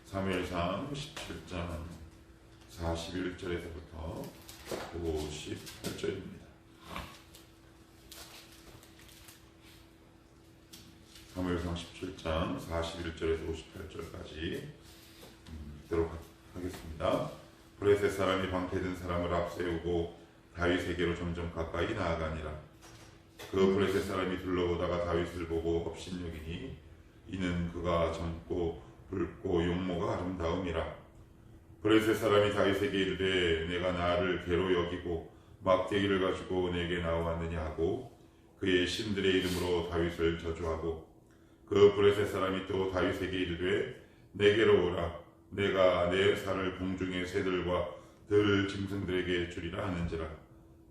사무엘상 17장 41절에서부터 58절입니다. 사무엘상 17장 41절에서 58절까지 읽도록 하겠습니다. 브레셋 사람이 방패든 사람을 앞세우고 다윗에게로 점점 가까이 나아가니라. 그 브레셋 사람이 둘러보다가 다윗을 보고 업신여기니 이는 그가 젊고 붉고 용모가 아름다움이라. 브레셋 사람이 다윗에게 이르되 내가 나를 개로 여기고 막대기를 가지고 내게 나와왔느냐 하고 그의 신들의 이름으로 다윗을 저주하고, 그 브레셋 사람이 또 다윗에게 이르되 내게로 오라. 내가 내 살을 공중의 새들과 들 짐승들에게 주리라 하는지라.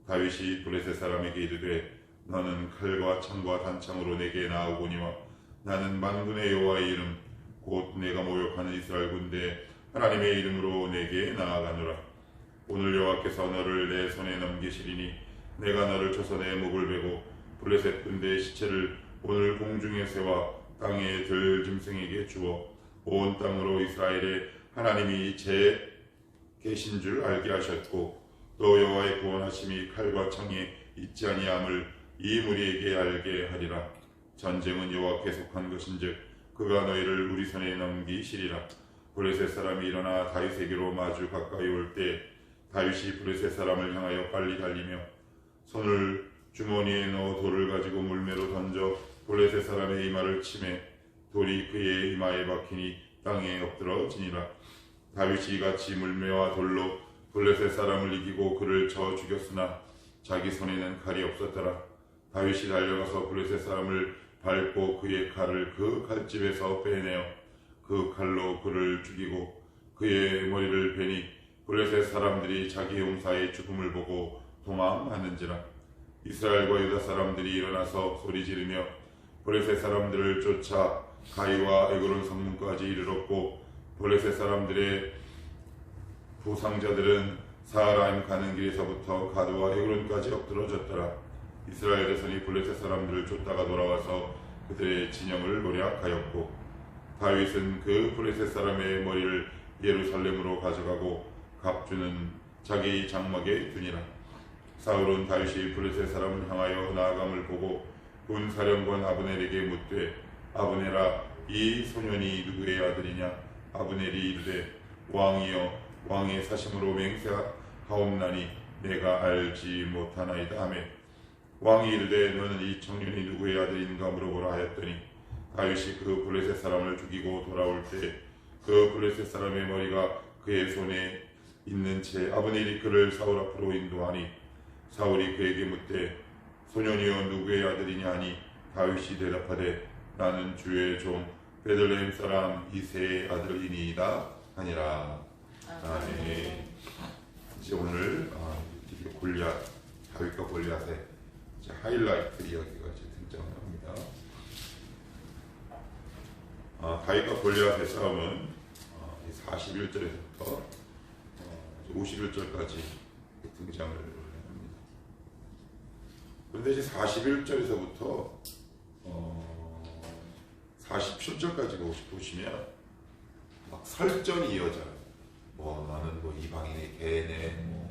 다윗이 브레셋 사람에게 이르되 너는 칼과 창과 단창으로 내게 나오거니와 나는 만군의 여호와의 이름 곧 내가 모욕하는 이스라엘 군대 하나님의 이름으로 내게 나아가노라. 오늘 여호와께서 너를 내 손에 넘기시리니 내가 너를 쳐서 내 목을 베고 블레셋 군대의 시체를 오늘 공중의 새와 땅의 들 짐승에게 주어 온 땅으로 이스라엘의 하나님이 제 계신 줄 알게 하셨고 또 여호와의 구원하심이 칼과 창에 있지 아니함을 이 무리에게 알게 하리라. 전쟁은 여호와께 속한 것인즉 그가 너희를 우리 손에 넘기시리라. 블레셋 사람이 일어나 다윗에게로 마주 가까이 올 때 다윗이 블레셋 사람을 향하여 빨리 달리며 손을 주머니에 넣어 돌을 가지고 물매로 던져 블레셋 사람의 이마를 치매 돌이 그의 이마에 박히니 땅에 엎드러지니라. 다윗이 이같이 물매와 돌로 블레셋 사람을 이기고 그를 쳐 죽였으나 자기 손에는 칼이 없었더라. 다윗이 달려가서 블레셋 사람을 밟고 그의 칼을 그 칼집에서 빼내어 그 칼로 그를 죽이고 그의 머리를 베니 블레셋 사람들이 자기 용사의 죽음을 보고 도망하는지라. 이스라엘과 유다 사람들이 일어나서 소리 지르며 블레셋 사람들을 쫓아 가이와 에그론 성문까지 이르렀고 블레셋 사람들의 부상자들은 사하라임 가는 길에서부터 가드와 에그론까지 엎드러졌더라. 이스라엘 대선이 블레셋 사람들을 쫓다가 돌아와서 그들의 진영을 노략하였고 다윗은 그 블레셋 사람의 머리를 예루살렘으로 가져가고 갑주는 자기 장막에 두니라. 사울은 다윗이 블레셋 사람을 향하여 나아감을 보고 군사령관 아브넬에게 묻되 아브넬아 이 소년이 누구의 아들이냐. 아브넬이 이르되 왕이여 왕의 사심으로 맹세하옵나니 내가 알지 못하나이다 하며 왕이 이르되 너는 이 청년이 누구의 아들인가 물어보라 하였더니 다윗이 그 블레셋 사람을 죽이고 돌아올 때 그 블레셋 사람의 머리가 그의 손에 있는 채 아브넬이 그를 사울 앞으로 인도하니 사울이 그에게 묻되 소년이여 누구의 아들이냐 하니 다윗이 대답하되 나는 주의 종 베들레헴 사람 이새의 아들이니이다 하니라. 아멘. 이제 오늘 골리앗, 다윗과 골리앗의 하이라이트 이야기가 이제 등장을 합니다. 다윗과 골리앗의 싸움은 41절에서부터 51절까지 등장을 합니다. 그런데 이제 41절에서부터 47절까지 보시면 막 설전이 이어져요. 나는 이방인의 개네,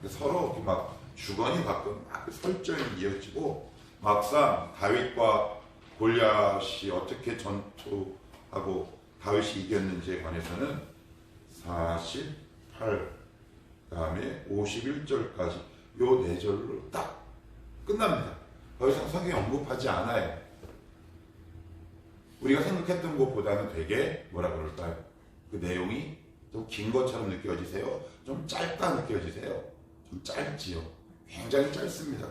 서로 막 주거니 가끔 막 설전이 이어지고 막상 다윗과 골리앗이 어떻게 전투하고 다윗이 이겼는지에 관해서는 48 다음에 51절까지 요 4절로 딱 끝납니다. 더 이상 성경에 언급하지 않아요. 우리가 생각했던 것보다는 되게 뭐라 그럴까요? 그 내용이 좀 긴 것처럼 느껴지세요? 좀 짧다 느껴지세요? 좀 짧지요. 굉장히 짧습니다.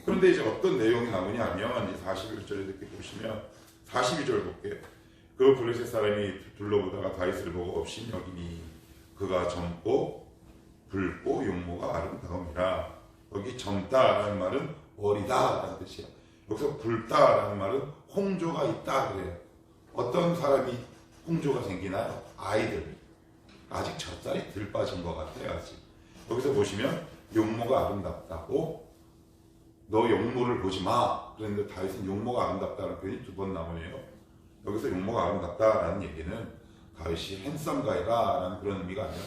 그런데 이제 어떤 내용이 나오냐 하면 41절에 이렇게 보시면 42절 볼게요. 그 블레셋 사람이 둘러보다가 다윗을 보고 업신여기니 그가 젊고 붉고 용모가 아름다움이라. 여기 젊다라는 말은 어리다라는 뜻이에요. 여기서 붉다라는 말은 홍조가 있다 그래요. 어떤 사람이 홍조가 생기나요? 아이들. 아직 젖살이 덜 빠진 것 같아요. 아직. 여기서 보시면 용모가 아름답다고 너 용모를 보지 마. 그런데 다윗은 용모가 아름답다는 표현이 2번 나오네요. 여기서 용모가 아름답다라는 얘기는 다윗이 핸섬 가이다 라는 그런 의미가 아니라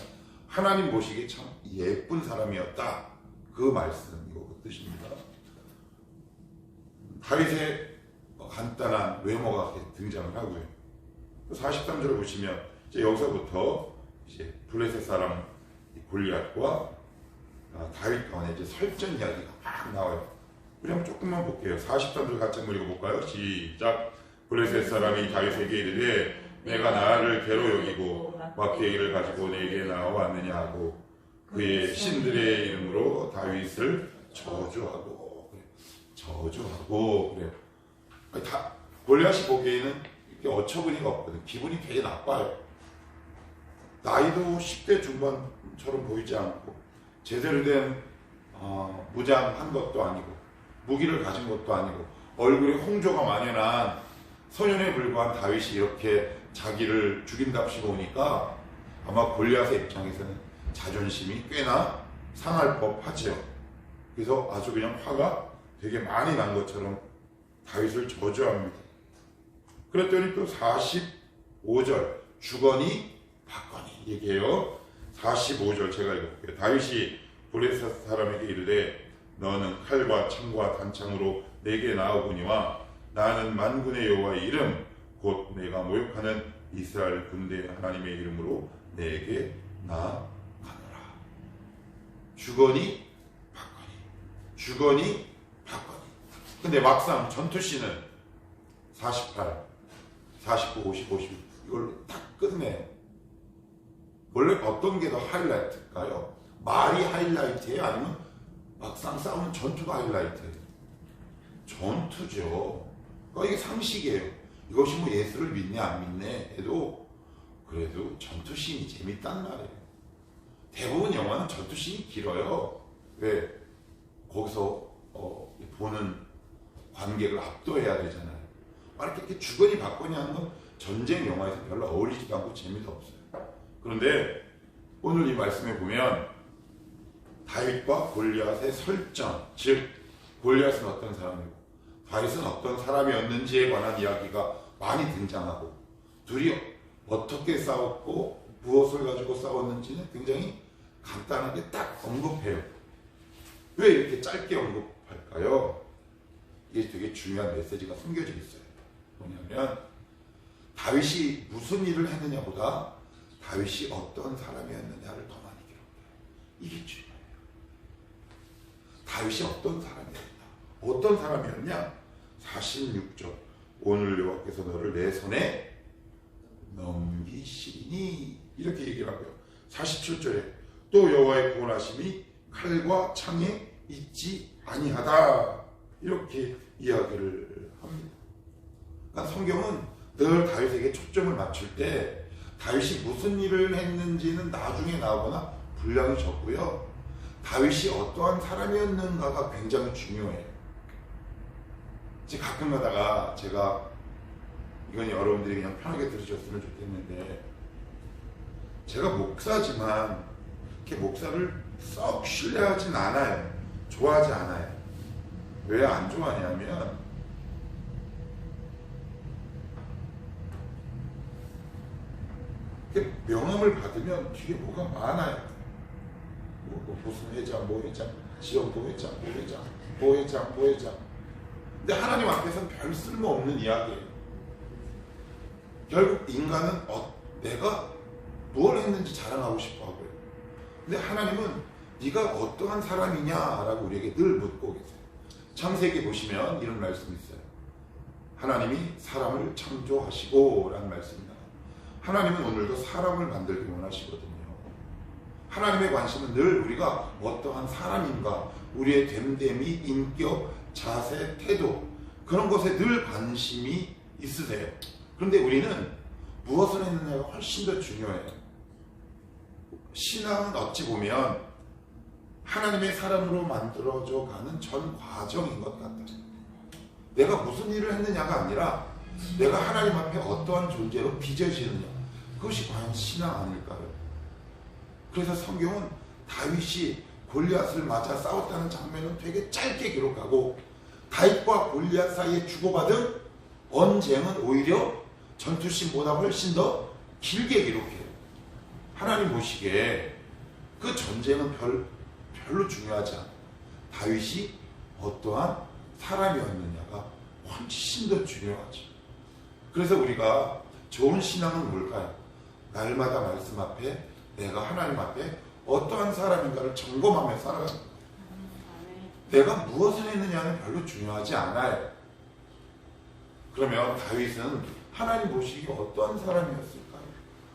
하나님 보시기에 참 예쁜 사람이었다, 그 말씀이고 그 뜻입니다. 다윗의 간단한 외모가 등장을 하고요. 43절을 보시면 이제 여기서부터 이제 블레셋 사람 골리앗과 다윗 간의 이제 설전 이야기가 막 나와요. 우리 한번 조금만 볼게요. 43절 같이 한번 읽어볼까요? 시작. 블레셋 사람이 다윗에게 이르되 내가 나를 괴로 여기고 막대기를 가지고 내게 나와왔느냐 하고 그의 신들의 이름으로 다윗을 저주하고 그래요. 다 골리앗이 보기에는 이렇게 어처구니가 없거든. 기분이 되게 나빠요. 나이도 10대 중반처럼 보이지 않고 제대로 된 무장한 것도 아니고 무기를 가진 것도 아니고 얼굴에 홍조가 만연한 소년에 불과한 다윗이 이렇게 자기를 죽인답시고 오니까 아마 골리앗의 입장에서는 자존심이 꽤나 상할 법하죠. 그래서 아주 그냥 화가 되게 많이 난 것처럼 다윗을 저주합니다. 그랬더니 또 45절 주거니 받거니 얘기해요. 45절 제가 읽어볼게요. 다윗이 블레셋 사람에게 이르되 너는 칼과 창과 단창으로 내게 나오거니와 나는 만군의 여호와의 이름 곧 내가 모욕하는 이스라엘 군대 하나님의 이름으로 내게 나가노라. 주거니 받거니. 근데 막상 전투씬은 48, 49, 50, 50 이걸 딱 끝내. 원래 어떤 게 더 하이라이트일까요? 말이 하이라이트예요? 아니면 막상 싸우는 전투가 하이라이트예요? 전투죠. 그러니까 이게 상식이에요. 이것이 뭐 예수를 믿네 안 믿네 해도 그래도 전투씬이 재밌단 말이에요. 대부분 영화는 전투씬이 길어요. 왜? 거기서 보는 관객을 압도해야 되잖아요. 이렇게 주거니 받거니 하는 건 전쟁 영화에서 별로 어울리지도 않고 재미도 없어요. 그런데 오늘 이 말씀에 보면 다윗과 골리앗의 설전, 즉 골리앗은 어떤 사람이고 다윗은 어떤 사람이었는지에 관한 이야기가 많이 등장하고 둘이 어떻게 싸웠고 무엇을 가지고 싸웠는지는 굉장히 간단하게 딱 언급해요. 왜 이렇게 짧게 언급할까요? 이게 되게 중요한 메시지가 숨겨져 있어요. 뭐냐면 다윗이 무슨 일을 했느냐보다 다윗이 어떤 사람이었느냐를 더 많이 기록해요. 이게 중요해요. 다윗이 어떤 사람이었냐? 46절 오늘 여호와께서 너를 내 손에 넘기시리니 이렇게 얘기를 하고요. 47절에 또 여호와의 구원하심이 칼과 창에 있지 아니하다 이렇게 이야기를 합니다. 그러니까 성경은 늘 다윗에게 초점을 맞출 때 다윗이 무슨 일을 했는지는 나중에 나오거나 분량이 적고요. 다윗이 어떠한 사람이었는가가 굉장히 중요해요. 가끔 가다가 제가 이건 여러분들이 그냥 편하게 들으셨으면 좋겠는데 제가 목사지만 이렇게 목사를 썩 신뢰하진 않아요. 좋아하지 않아요. 왜 안 좋아하냐면 명함을 받으면 뒤에 뭐가 많아요. 무슨 회장, 뭐 회장, 지역도 회장, 뭐 회장. 근데 하나님 앞에서는 별 쓸모없는 이야기예요. 결국 인간은 내가 뭘 했는지 자랑하고 싶어 하고요. 근데 하나님은 네가 어떠한 사람이냐라고 우리에게 늘 묻고 계세요. 창세기 보시면 이런 말씀이 있어요. 하나님이 사람을 창조하시고 라는 말씀입니다. 하나님은 오늘도 사람을 만들기 원하시거든요. 하나님의 관심은 늘 우리가 어떠한 사람인가, 우리의 됨됨이, 인격, 자세, 태도 그런 것에 늘 관심이 있으세요. 그런데 우리는 무엇을 했느냐가 훨씬 더 중요해요. 신앙은 어찌 보면 하나님의 사람으로 만들어져 가는 전 과정인 것 같아요. 내가 무슨 일을 했느냐가 아니라 내가 하나님 앞에 어떠한 존재로 빚어지느냐, 그것이 과연 신앙 아닐까요? 그래서 성경은 다윗이 골리앗을 맞아 싸웠다는 장면은 되게 짧게 기록하고 다윗과 골리앗 사이에 주고받은 언쟁은 오히려 전투씬보다 훨씬 더 길게 기록해요. 하나님 보시기에 그 전쟁은 별로 중요하지 않아요. 다윗이 어떠한 사람이었느냐가 훨씬 더 중요하죠. 그래서 우리가 좋은 신앙은 뭘까요? 날마다 말씀 앞에 내가 하나님 앞에 어떠한 사람인가를 점검하며 살아가는 거예요. 내가 무엇을 했느냐는 별로 중요하지 않아요. 그러면 다윗은 하나님 보시기에 어떠한 사람이었을까요?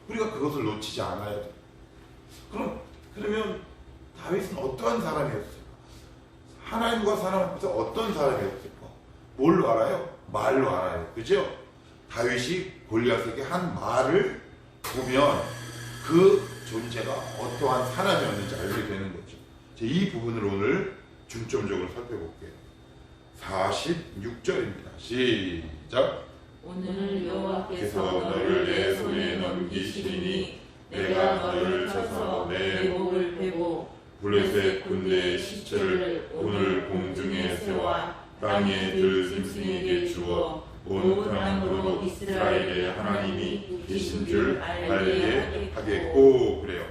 우리가 그것을 놓치지 않아야 돼요. 그러면 다윗은 어떠한 사람이었을까? 하나님과 사람 앞에서 어떤 사람이었을까? 뭘로 알아요? 말로 알아요. 그죠? 다윗이 골리앗에게 한 말을 보면 그 존재가 어떠한 사람이었는지 알게 되는 거죠. 이 부분을 오늘 중점적으로 살펴볼게요. 46절입니다. 시작. 오늘 여호와께서 너를 내 손에 넘기시리니 내가 너를 쳐서 내 목을 베고 블레셋 군대의 시체를 오늘 공중에 세워 땅에 들 짐승에게 주어 온 땅으로 이스라엘의 하나님이 계신 줄 알게 하겠고. 그래요.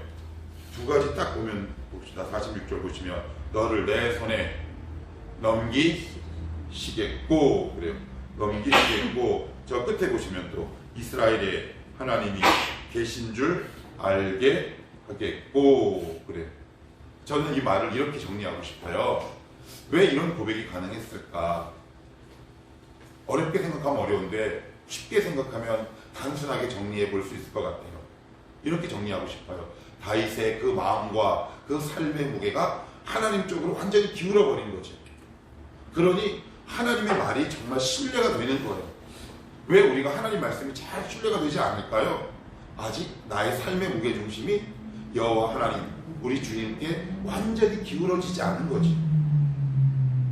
두 가지 딱 보면 봅시다. 46절 보시면 너를 내 손에 넘기시겠고. 그래요. 넘기시겠고. 저 끝에 보시면 또 이스라엘의 하나님이 계신 줄 알게 하겠고. 그래요. 저는 이 말을 이렇게 정리하고 싶어요. 왜 이런 고백이 가능했을까? 어렵게 생각하면 어려운데 쉽게 생각하면 단순하게 정리해 볼 수 있을 것 같아요. 이렇게 정리하고 싶어요. 다윗의 그 마음과 그 삶의 무게가 하나님 쪽으로 완전히 기울어 버린 거죠. 그러니 하나님의 말이 정말 신뢰가 되는 거예요. 왜 우리가 하나님 말씀이 잘 신뢰가 되지 않을까요? 아직 나의 삶의 무게중심이 여호와 하나님, 우리 주님께 완전히 기울어지지 않은 거지.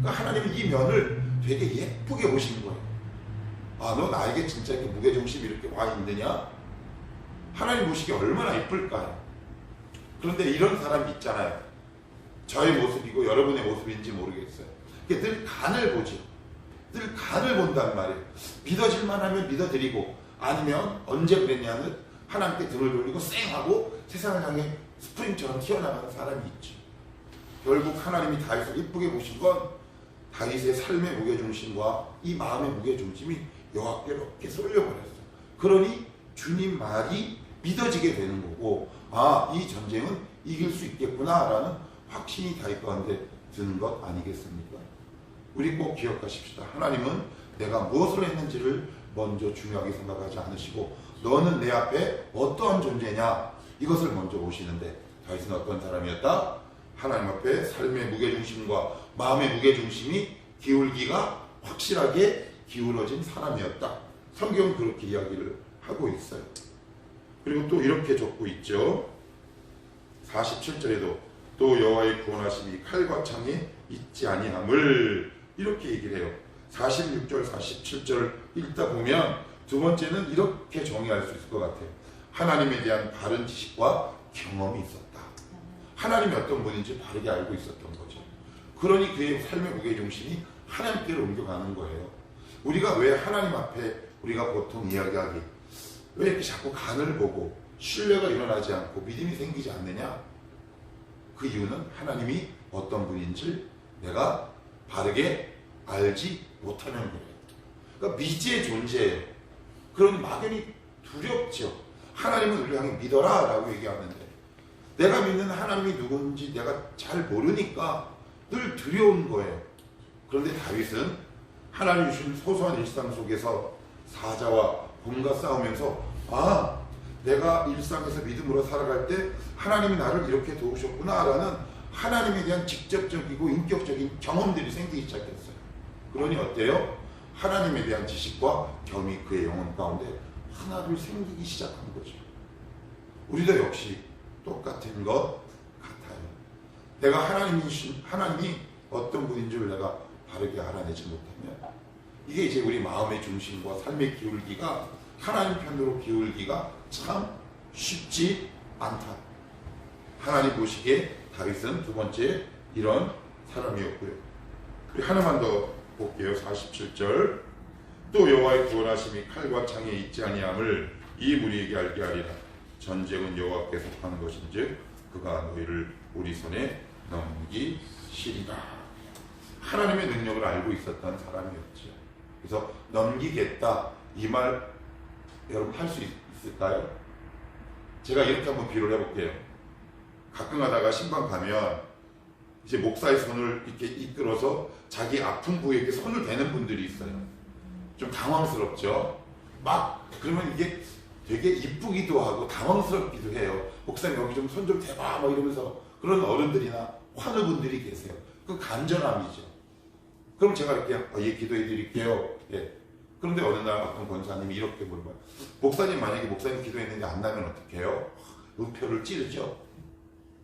그러니까 하나님은 이 면을 되게 예쁘게 보시는 거예요. 아, 너 나에게 진짜 이렇게 무게중심이 이렇게 와 있느냐? 하나님 보시기에 얼마나 예쁠까요? 그런데 이런 사람이 있잖아요. 저의 모습이고 여러분의 모습인지 모르겠어요. 늘 간을 보죠. 늘 간을 본단 말이에요. 믿어질만 하면 믿어드리고, 아니면 언제 그랬냐면 하나님께 등을 돌리고 쌩하고 세상을 향해 스프링처럼 튀어나가는 사람이 있죠. 결국 하나님이 다윗을 이쁘게 보신 건 다윗의 삶의 무게중심과 이 마음의 무게중심이 여호와께 이렇게 쏠려버렸어요. 그러니 주님 말이 믿어지게 되는 거고, 아, 이 전쟁은 이길 수 있겠구나라는 확신이 다윗 가운데 드는 것 아니겠습니까? 우리 꼭 기억하십시다. 하나님은 내가 무엇을 했는지를 먼저 중요하게 생각하지 않으시고, 너는 내 앞에 어떠한 존재냐, 이것을 먼저 보시는데, 다윗은 어떤 사람이었다? 하나님 앞에 삶의 무게중심과 마음의 무게중심이 기울기가 확실하게 기울어진 사람이었다. 성경은 그렇게 이야기를 하고 있어요. 그리고 또 이렇게 적고 있죠. 47절에도 또 여호와의 구원하심이 칼과 창에 있지 아니함을 이렇게 얘기를 해요. 46절, 47절 읽다 보면 두 번째는 이렇게 정의할 수 있을 것 같아요. 하나님에 대한 바른 지식과 경험이 있었다. 하나님이 어떤 분인지 바르게 알고 있었던 거죠. 그러니 그의 삶의 무게중심이 하나님께로 옮겨가는 거예요. 우리가 왜 하나님 앞에 우리가 보통 이야기하기, 왜 이렇게 자꾸 간을 보고 신뢰가 일어나지 않고 믿음이 생기지 않느냐? 그 이유는 하나님이 어떤 분인지 내가 바르게 알지 못하는 거예요. 그러니까 미지의 존재예요. 그러니 막연히 두렵죠. 하나님은 우리를 향해 믿어라 라고 얘기하는데, 내가 믿는 하나님이 누군지 내가 잘 모르니까 늘 두려운 거예요. 그런데 다윗은 하나님 주신 소소한 일상 속에서 사자와 곰과 싸우면서, 아, 내가 일상에서 믿음으로 살아갈 때 하나님이 나를 이렇게 도우셨구나 라는 하나님에 대한 직접적이고 인격적인 경험들이 생기기 시작했어요. 그러니 어때요? 하나님에 대한 지식과 겸이 그의 영혼 가운데 하나둘 생기기 시작한 거죠. 우리도 역시 똑같은 것 같아요. 내가 하나님이 어떤 분인 줄 내가 바르게 알아내지 못하면, 이게 이제 우리 마음의 중심과 삶의 기울기가 하나님 편으로 기울기가 참 쉽지 않다. 하나님 보시기에 다윗은 두 번째 이런 사람이었고요. 우리 하나만 더 볼게요. 47절. 또 여호와의 구원하심이 칼과 창에 있지 아니함을 이 무리에게 알게 하리라. 전쟁은 여호와께 속하는 것인즉 그가 너희를 우리 손에 넘기시리라. 하나님의 능력을 알고 있었던 사람이었죠. 그래서 넘기겠다 이 말 여러분 할 수 있을까요? 제가 이렇게 한번 비유를 해볼게요. 가끔 하다가 신방 가면 이제 목사의 손을 이렇게 이끌어서 자기 아픈 부위에 이렇게 손을 대는 분들이 있어요. 좀 당황스럽죠. 막 그러면 이게 되게 이쁘기도 하고 당황스럽기도 해요. 목사님 여기 좀 손 좀 대봐 막 이러면서 그런 어른들이나 환우분들이 계세요. 그 간절함이죠. 그럼 제가 이렇게 예 기도해 드릴게요. 예. 그런데 어느 날 어떤 권사님이 이렇게 물어봐요. 목사님 만약에 목사님 기도했는데 안 나면 어떻게 해요? 음표를 찌르죠.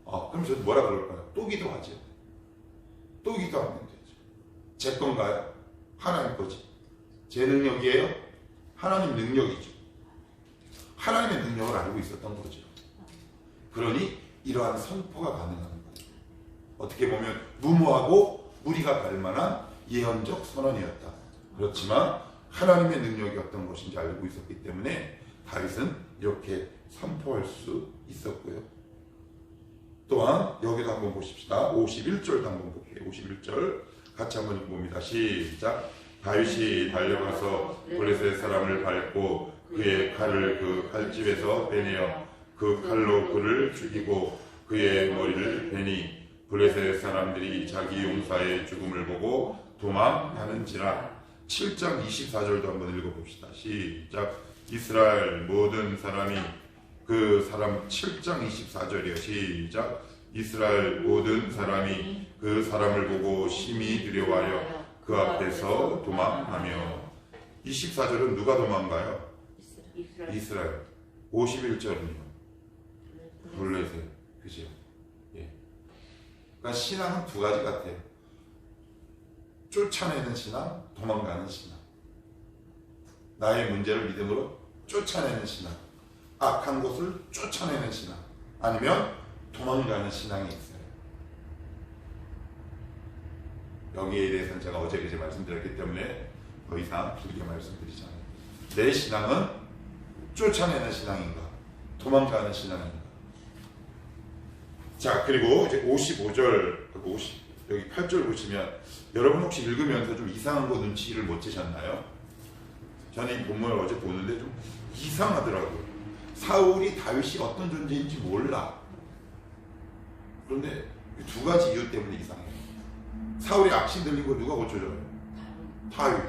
그럼 저는 뭐라 그럴까요? 또 기도하죠. 또 기도하면 되죠. 제 건가요? 하나님 거지. 제 능력이에요? 하나님 능력이죠. 하나님의 능력을 알고 있었던 거죠. 그러니 이러한 선포가 가능한 거예요. 어떻게 보면 무모하고 무리가 갈 만한 예언적 선언이었다. 그렇지만 하나님의 능력이 어떤 것인지 알고 있었기 때문에 다윗은 이렇게 선포할 수 있었고요. 또한 여기도 한번 보십시다. 51절도 한번 볼게요. 51절 같이 한번 읽어봅니다. 시작. 다윗이 달려가서 블레셋 사람을 밟고 그의 칼을 그 칼집에서 빼내어 그 칼로 그를 죽이고 그의 머리를 베니 블레셋 사람들이 자기 용사의 죽음을 보고 도망하는지라. 7장 24절도 한번 읽어봅시다. 시작. 이스라엘 모든 사람이 그 사람 7장 24절이요. 시작. 이스라엘 모든 사람이 그 사람을 보고 심히 두려워하여 그 앞에서 도망하며. 24절은 누가 도망가요? 이스라엘. 51절은요? 블레셋. 그죠? 예. 그러니까 신앙은 두 가지 같아요. 쫓아내는 신앙, 도망가는 신앙. 나의 문제를 믿음으로 쫓아내는 신앙, 악한 것을 쫓아내는 신앙, 아니면 도망가는 신앙이 있어요. 여기에 대해서는 제가 어제 그제 말씀드렸기 때문에 더 이상 길게 말씀드리지 않아요. 내 신앙은 쫓아내는 신앙인가, 도망가는 신앙인가. 자, 그리고 이제 55절, 여기 8절 보시면 여러분 혹시 읽으면서 좀 이상한 거 눈치를 못 채셨나요? 저는 이 본문을 어제 보는데 좀 이상하더라고요. 사울이 다윗이 어떤 존재인지 몰라. 그런데 두 가지 이유 때문에 이상해요. 사울이 악신 들린 거 누가 고쳐줘요? 다윗.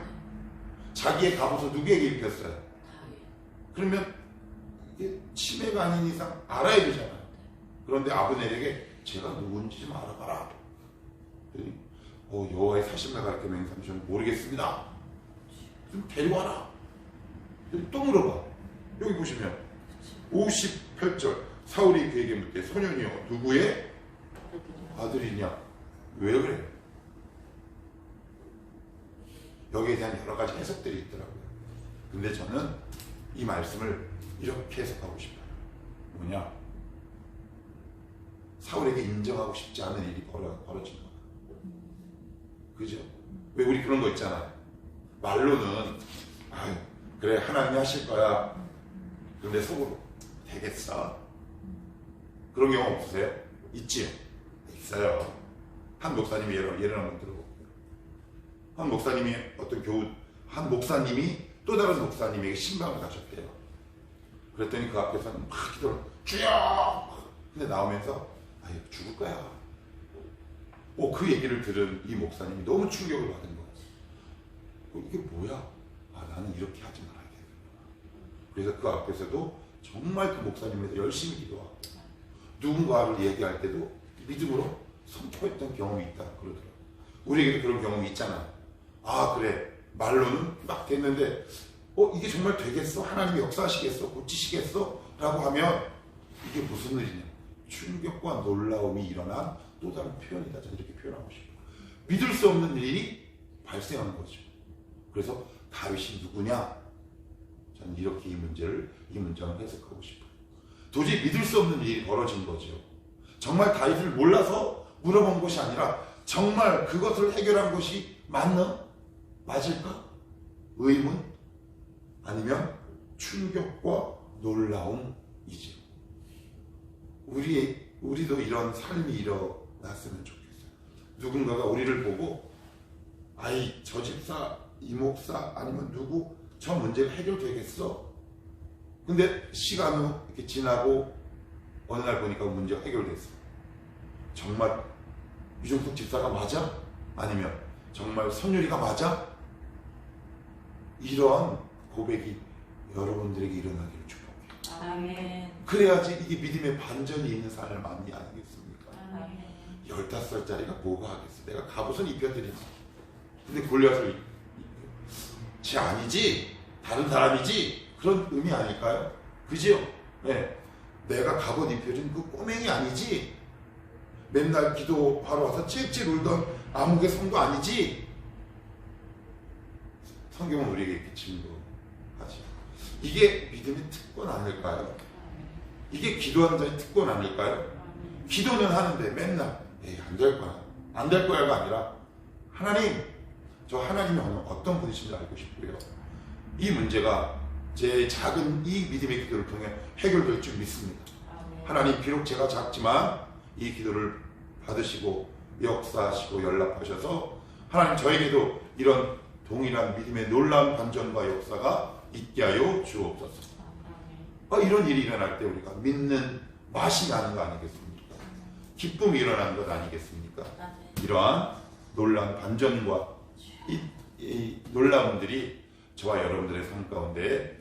자기의 갑옷을 누구에게 입혔어요? 그러면 이게 치매가 아닌 이상 알아야 되잖아요. 그런데 아브넬에게 제가 누군지 좀 알아봐라. 여호와의 사심을 가르쳐 맹세하면 저는 모르겠습니다. 좀 데려와라. 또 물어봐. 여기 보시면 58절 사울이 그에게 묻되 소년이여 누구의 아들이냐? 왜 그래? 여기에 대한 여러 가지 해석들이 있더라고요. 근데 저는 이 말씀을 이렇게 해석하고 싶어요. 뭐냐? 사울에게 인정하고 싶지 않은 일이 벌어진 거야. 그죠? 왜 우리 그런 거 있잖아요. 말로는 아유 그래 하나님이 하실 거야. 그런데 속으로 되겠어. 그런 경우 없으세요? 있지요? 있어요. 한 목사님이 예를 한번 들어볼게요. 한 목사님이 또 다른 목사님에게 신방을 가셨대요. 그랬더니 그 앞에서는 막 기도를 주여! 근데 나오면서 아유 죽을 거야. 그 얘기를 들은 이 목사님이 너무 충격을 받은 거예요. 이게 뭐야? 나는 이렇게 하지 말아야겠구나. 그래서 그 앞에서도 정말 그 목사님에서 열심히 기도하고 누군가를 얘기할 때도 믿음으로 선포했던 경험이 있다 그러더라고요. 우리에게도 그런 경험이 있잖아요. 그래 말로는 막 됐는데 이게 정말 되겠어? 하나님이 역사하시겠어? 고치시겠어? 라고 하면 이게 무슨 일이냐? 충격과 놀라움이 일어난 또 다른 표현이다. 저는 이렇게 표현하고 싶어요. 믿을 수 없는 일이 발생하는 거죠. 그래서 다윗이 누구냐? 저는 이렇게 이 문장을 해석하고 싶어요. 도저히 믿을 수 없는 일이 벌어진 거죠. 정말 다윗을 몰라서 물어본 것이 아니라 정말 그것을 해결한 것이 맞을까? 의문? 아니면 충격과 놀라움이지요. 우리도 이런 삶이 일어났으면 좋겠어요. 누군가가 우리를 보고 아이 저 집사, 이 목사 아니면 누구 저 문제가 해결되겠어? 근데 시간 후 이렇게 지나고 어느 날 보니까 문제가 해결됐어. 정말 유종숙 집사가 맞아? 아니면 정말 선율이가 맞아? 이러한 고백이 여러분들에게 일어나기를 축복해요. 아멘. 그래야지 이게 믿음의 반전이 있는 삶을 많이 아니겠습니까? 아멘. 15살짜리가 뭐가 하겠어? 내가 갑옷은 입혀드리지. 근데 골리앗을 쟤 아니지? 다른 사람이지? 그런 의미 아닐까요? 그지요? 네. 내가 갑옷 입혀준 그 꼬맹이 아니지? 맨날 기도하러 와서 찔찔 울던 암흑의 성도 아니지? 성경은 우리에게 이렇게 증거하지. 이게 믿음의 특권 아닐까요? 이게 기도하는 자의 특권 아닐까요? 기도는 하는데 맨날 에이 안 될 거야. 안 될 거야가 아니라 하나님, 저 하나님이 어떤 분이신지 알고 싶고요. 이 문제가 제 작은 이 믿음의 기도를 통해 해결될 줄 믿습니다. 하나님 비록 제가 작지만 이 기도를 받으시고 역사하시고 연락하셔서 하나님 저에게도 이런 동일한 믿음의 놀라운 반전과 역사가 있게 하여 주옵소서. 이런 일이 일어날 때 우리가 믿는 맛이 나는 거 아니겠습니까? 기쁨이 일어나는 것 아니겠습니까? 이러한 놀라운 반전과 이 놀라움들이 저와 여러분들의 삶 가운데